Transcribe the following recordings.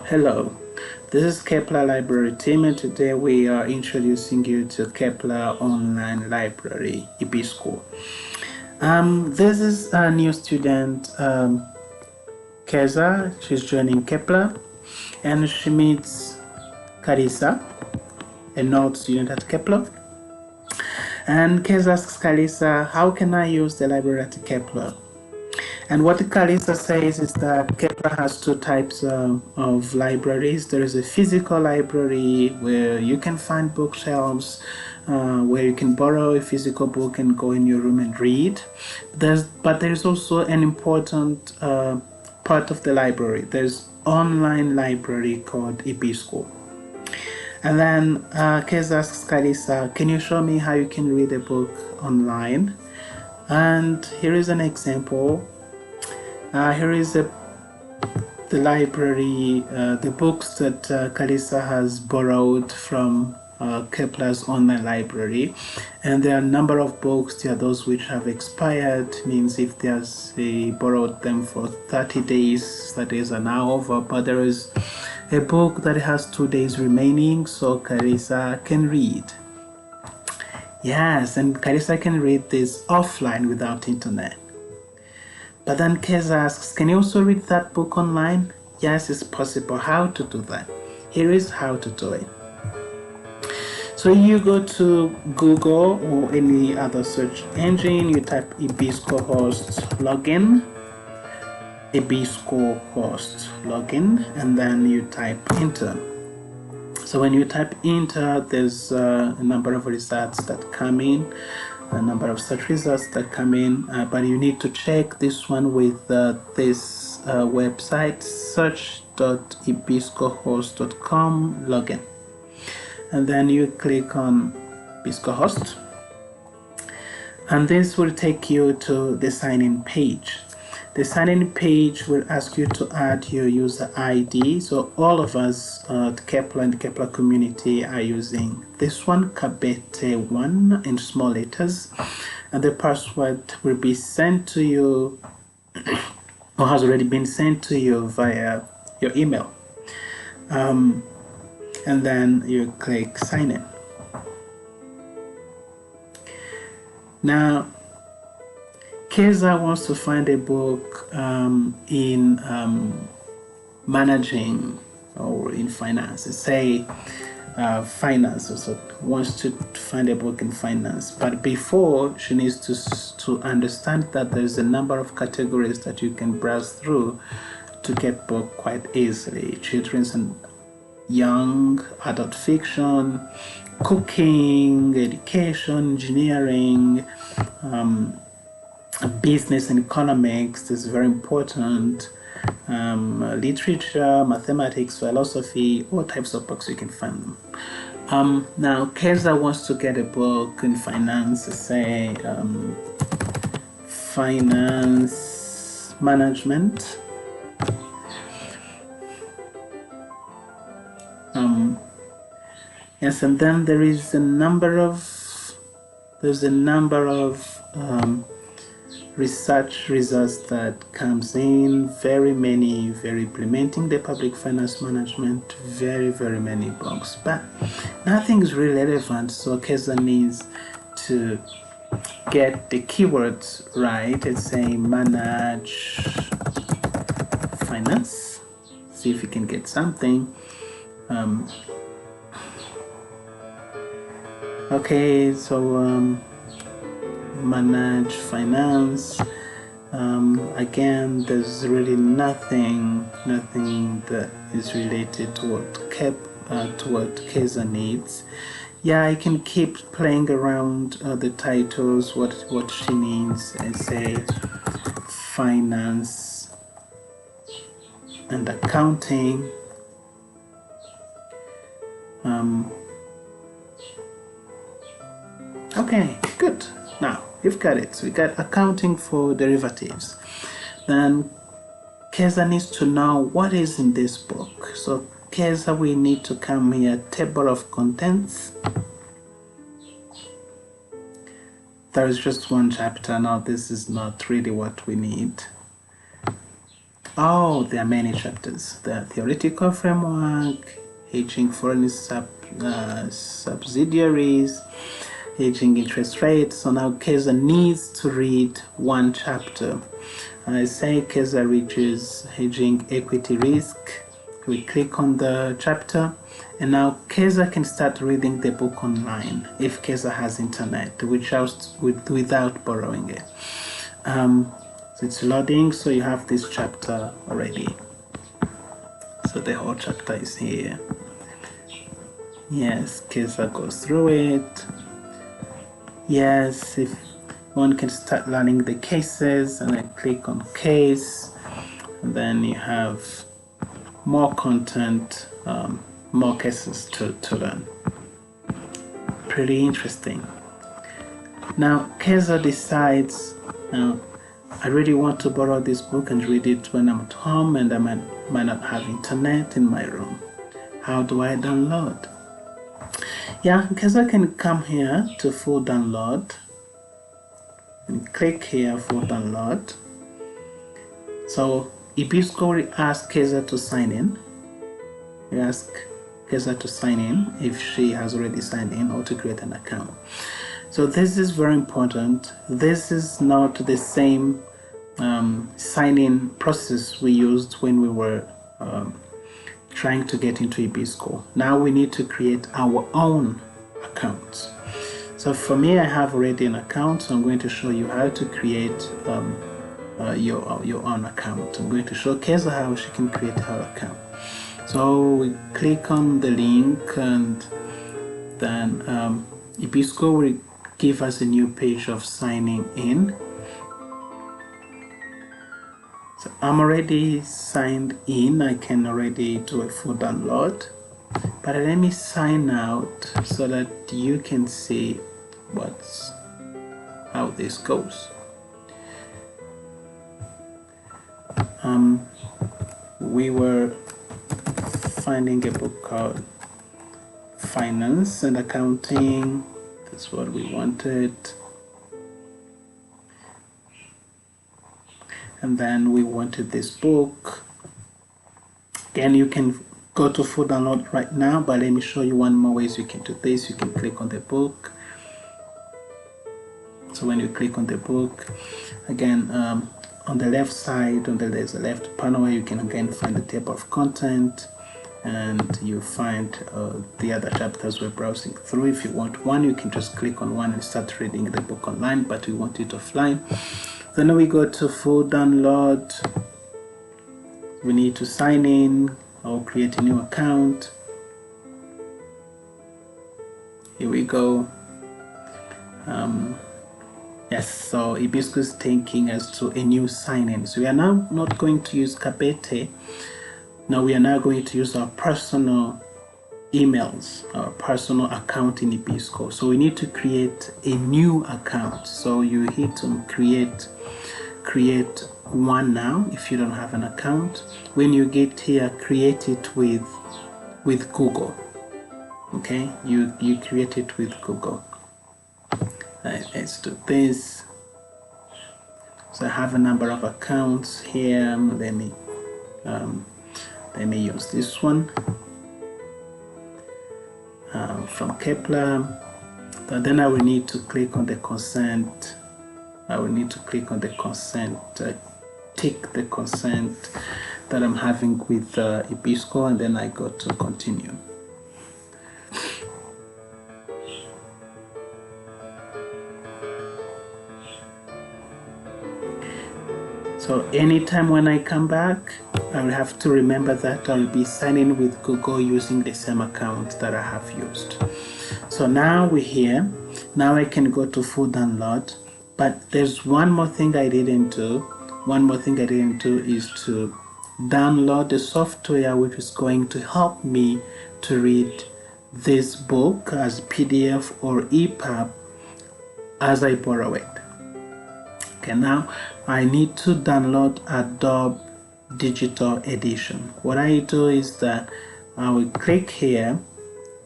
Hello, this is Kepler Library team, and today we are introducing you to Kepler Online Library, EBSCO. This is a new student, Keza. She's joining Kepler, and she meets Carissa, an old student at Kepler. And Keza asks Carissa, how can I use the library at Kepler? And what Carissa says is that Kepler has two types of libraries. There is a physical library where you can find bookshelves, where you can borrow a physical book and go in your room and read. But there's also an important part of the library. There's online library called EBSCO. And then Keza asks Carissa, can you show me how you can read a book online? And here is an example. Here is the library, the books that Carissa has borrowed from Kepler's online library, and there are a number of books. There are those which have expired, means if they borrowed them for 30 days, that is an hour over, but there is a book that has 2 days remaining, so Carissa can read. Yes, and Carissa can read this offline without internet. But then Keza asks, can you also read that book online? Yes, it's possible. How to do that? Here is how to do it. So you go to Google or any other search engine, you type EBSCO host login, EBSCO host login, and then you type enter. So when you type enter, there's a number of results that come in, a number of search results that come in, but you need to check this one with this website, search.ebscohost.com login. And then you click on EBSCO host, and this will take you to the sign-in page. The sign-in page will ask you to add your user ID. So all of us at Kepler and the Kepler community are using this one, Kabete1 in small letters, and the password will be sent to you or has already been sent to you via your email. And then you click sign in. Now, Keza wants to find a book in managing or in finance. Say finance, also wants to find a book in finance. But before, she needs to understand that there's a number of categories that you can browse through to get book quite easily. Children's and young, adult fiction, cooking, education, engineering, business and economics. This is very important. Literature, mathematics, philosophy, all types of books you can find them. Now Keza wants to get a book in finance, say finance management. Yes, and then there's a number of research results that comes in, very many, very implementing the public finance management, very many books, but nothing is really relevant. So Keza needs to get the keywords right. Let's say manage finance, see if we can get something. Okay, so manage finance. Again, there's really nothing that is related to what Keza needs. Yeah, I can keep playing around the titles, what she needs, and say finance and accounting. Okay, good. Now you've got it. So we got accounting for derivatives. Then Keza needs to know what is in this book. So Keza, we need to come here, table of contents. There is just one chapter. Now this is not really what we need. Oh, there are many chapters. The theoretical framework, hedging foreign subsidiaries, hedging interest rates. So now Keza needs to read one chapter. I say Keza reaches hedging equity risk. We click on the chapter, and now Keza can start reading the book online if Keza has internet, without borrowing it. So it's loading, so you have this chapter already. So the whole chapter is here. Yes, Keza goes through it. Yes, if one can start learning the cases, and I click on case, and then you have more content, more cases to learn. Pretty interesting. Now Keza decides, I really want to borrow this book and read it when I'm at home and I might not have internet in my room. How do I download? Yeah, Keza can come here to full download and click here for download. So EBSCO will ask Keza to sign in. We ask Keza to sign in if she has already signed in, or to create an account. So this is very important. This is not the same sign-in process we used when we were trying to get into EBSCO. Now we need to create our own accounts. So for me, I have already an account, so I'm going to show you how to create your own account. I'm going to show Keza how she can create her account. So we click on the link, and then EBSCO will give us a new page of signing in. So I'm already signed in. I can already do a full download, but let me sign out so that you can see how this goes. We were finding a book called Finance and Accounting. That's what we wanted. And then we wanted this book. Again, you can go to full download right now, but let me show you one more ways you can do this. You can click on the book. So when you click on the book, again, on the left side, there's a left panel where you can again find the table of content, and you find the other chapters we're browsing through. If you want one, you can just click on one and start reading the book online, but we want it offline. Then we go to full download. We need to sign in or create a new account. Here we go. Yes, so EBSCO is taking us to a new sign-in. So we are now not going to use Kabete. Now we are now going to use our personal emails, our personal account in EBSCO. So we need to create a new account. So you hit on create one now if you don't have an account. When you get here, create it with Google. Okay, you create it with Google. Let's do this. So I have a number of accounts here. Let me use this one from Kepler. But then I will need to click on the consent. I will need to click on the consent, tick the consent that I'm having with EBSCO, and then I go to continue. So anytime when I come back, I will have to remember that I'll be signing with Google using the same account that I have used. So now we're here. Now I can go to full download, but there's one more thing I didn't do. One more thing I didn't do is to download the software which is going to help me to read this book as PDF or EPUB as I borrow it. Okay, now I need to download Adobe Digital Edition. What I do is that I will click here,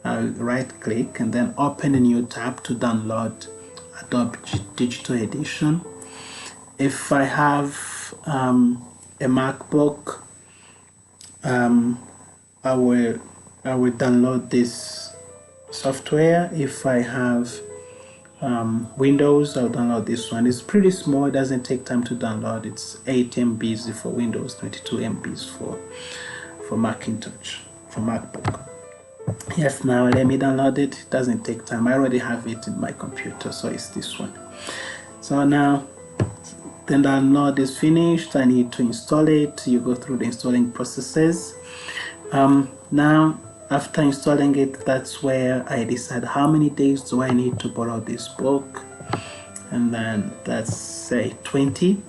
I will right click and then open a new tab to download Adobe Digital Edition. If I have a MacBook, I will download this software. If I have Windows, I'll download this one. It's pretty small, it doesn't take time to download. It's 8 MBs for Windows, 22 MBs for Macintosh, for MacBook. Yes, now let me download it. It doesn't take time. I already have it in my computer, so it's this one. So now the download is finished. I need to install it. You go through the installing processes. Now after installing it, that's where I decide how many days do I need to borrow this book, and then that's say 20.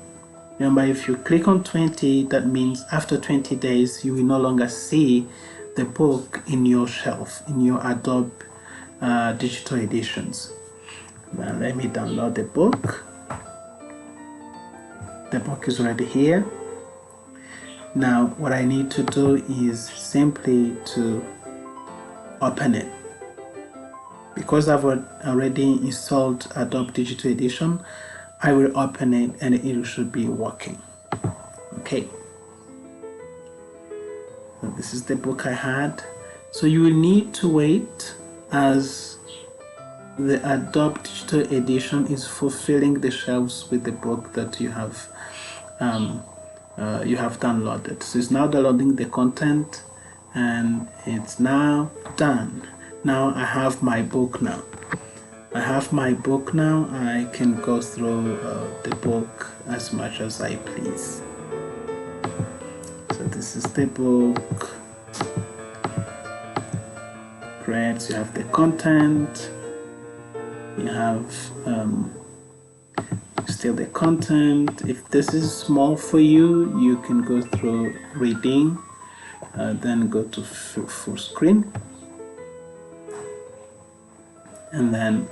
Remember, if you click on 20, that means after 20 days you will no longer see the book in your shelf, in your Adobe digital editions. Now let me download the book. The book is already here. Now what I need to do is simply to open it. Because I've already installed Adobe Digital Edition, I will open it and it should be working. Okay. So this is the book I had. So you will need to wait as the Adobe Digital Edition is fulfilling the shelves with the book that you have downloaded. So it's now downloading the content and it's now done. Now I have my book now. I can go through the book as much as I please. So this is the book. Great, you have the content. You have still the content. If this is small for you, you can go through reading, then go to full screen, and then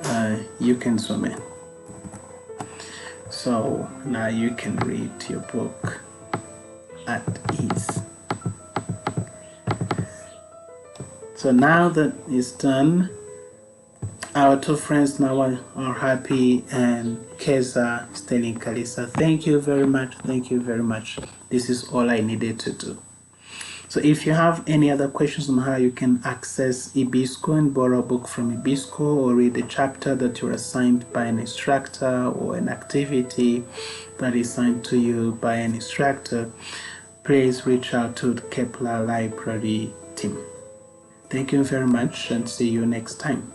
you can zoom in. So now you can read your book at ease. So now that it's done, our two friends now are happy, and Keza is telling Kalisa, thank you very much. This is all I needed to do. So if you have any other questions on how you can access EBSCO and borrow a book from EBSCO, or read a chapter that you're assigned by an instructor, or an activity that is assigned to you by an instructor, please reach out to the Kepler Library team. Thank you very much, and see you next time.